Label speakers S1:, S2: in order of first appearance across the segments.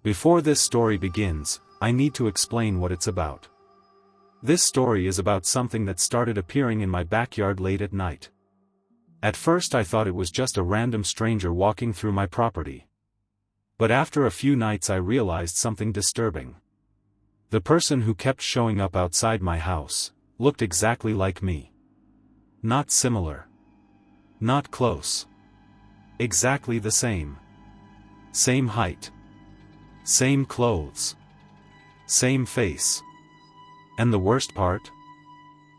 S1: Before this story begins, I need to explain what it's about. This story is about something that started appearing in my backyard late at night. At first I thought it was just a random stranger walking through my property. But after a few nights I realized something disturbing. The person who kept showing up outside my house looked exactly like me. Not similar. Not close. Exactly the same. Same height. Same clothes. Same face. And the worst part?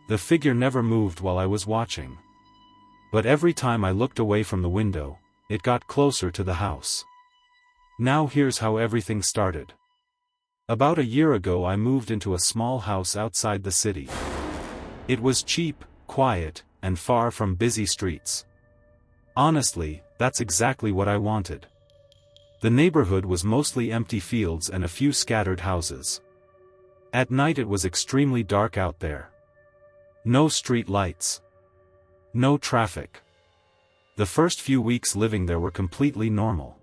S1: The figure never moved while I was watching. But every time I looked away from the window, it got closer to the house. Now here's how everything started. About a year ago I moved into a small house outside the city. It was cheap, quiet, and far from busy streets. Honestly, that's exactly what I wanted. The neighborhood was mostly empty fields and a few scattered houses. At night it was extremely dark out there. No street lights. No traffic. The first few weeks living there were completely normal.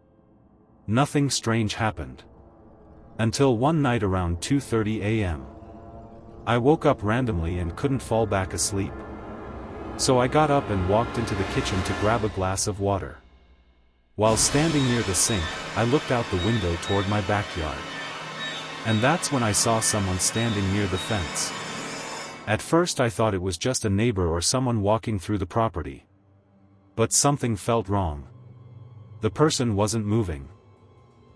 S1: Nothing strange happened. Until one night around 2:30 a.m. I woke up randomly and couldn't fall back asleep. So I got up and walked into the kitchen to grab a glass of water. While standing near the sink, I looked out the window toward my backyard. And that's when I saw someone standing near the fence. At first I thought it was just a neighbor or someone walking through the property. But something felt wrong. The person wasn't moving.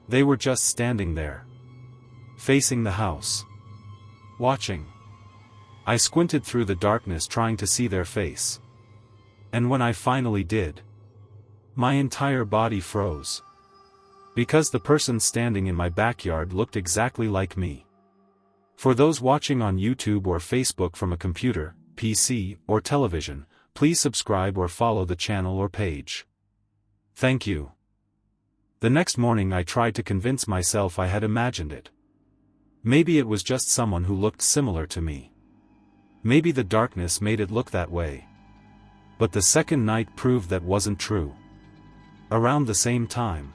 S1: They were just standing there. Facing the house. Watching. I squinted through the darkness trying to see their face. And when I finally did, my entire body froze. Because the person standing in my backyard looked exactly like me. For those watching on YouTube or Facebook from a computer, PC, or television, please subscribe or follow the channel or page. Thank you. The next morning I tried to convince myself I had imagined it. Maybe it was just someone who looked similar to me. Maybe the darkness made it look that way. But the second night proved that wasn't true. Around the same time,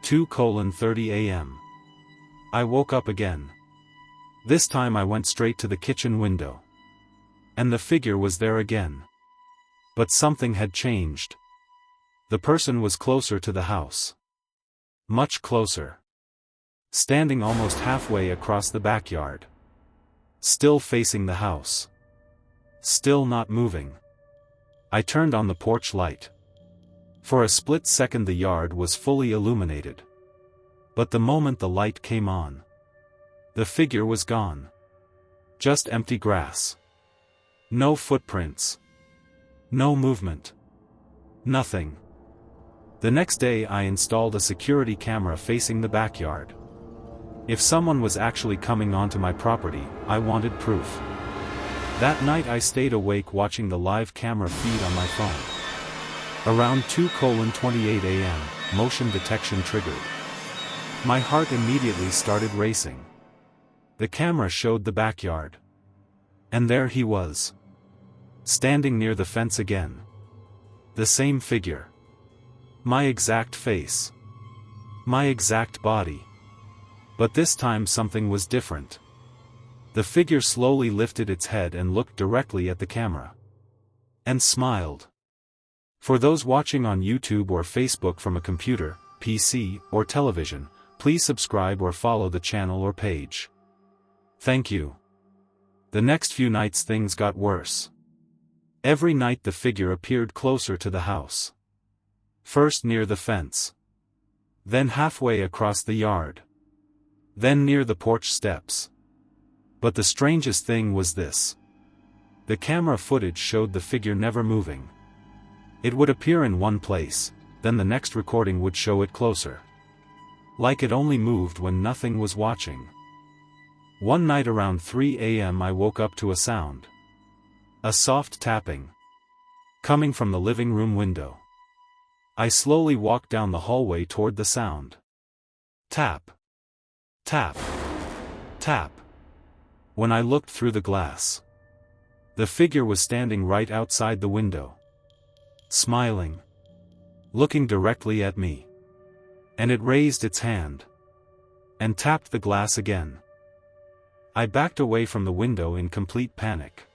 S1: 2:30 a.m. I woke up again. This time I went straight to the kitchen window. And the figure was there again. But something had changed. The person was closer to the house. Much closer. Standing almost halfway across the backyard. Still facing the house. Still not moving. I turned on the porch light. For a split second the yard was fully illuminated. But the moment the light came on, the figure was gone. Just empty grass. No footprints. No movement. Nothing. The next day I installed a security camera facing the backyard. If someone was actually coming onto my property, I wanted proof. That night I stayed awake watching the live camera feed on my phone. Around 2:28 a.m., motion detection triggered. My heart immediately started racing. The camera showed the backyard. And there he was. Standing near the fence again. The same figure. My exact face. My exact body. But this time something was different. The figure slowly lifted its head and looked directly at the camera. And smiled. For those watching on YouTube or Facebook from a computer, PC, or television, please subscribe or follow the channel or page. Thank you. The next few nights things got worse. Every night the figure appeared closer to the house. First near the fence. Then halfway across the yard. Then near the porch steps. But the strangest thing was this. The camera footage showed the figure never moving. It would appear in one place, then the next recording would show it closer. Like it only moved when nothing was watching. One night around 3 a.m. I woke up to a sound. A soft tapping. Coming from the living room window. I slowly walked down the hallway toward the sound. Tap. Tap. Tap. When I looked through the glass, the figure was standing right outside the window. Smiling. Looking directly at me. And it raised its hand. and tapped the glass again. I backed away from the window in complete panic.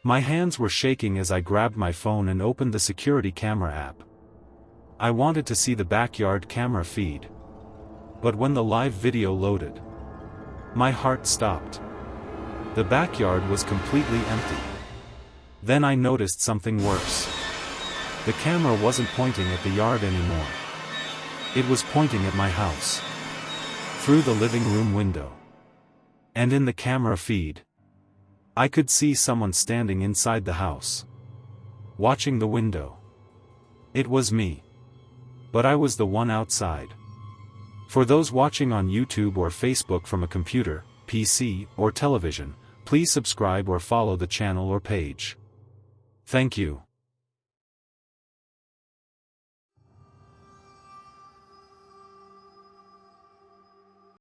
S1: My hands were shaking as I grabbed my phone and opened the security camera app. I wanted to see the backyard camera feed. But when the live video loaded, my heart stopped. The backyard was completely empty. Then I noticed something worse. The camera wasn't pointing at the yard anymore. It was pointing at my house. Through the living room window. And in the camera feed, I could see someone standing inside the house, watching the window. It was me. But I was the one outside. For those watching on YouTube or Facebook from a computer, PC, or television, please subscribe or follow the channel or page. Thank you.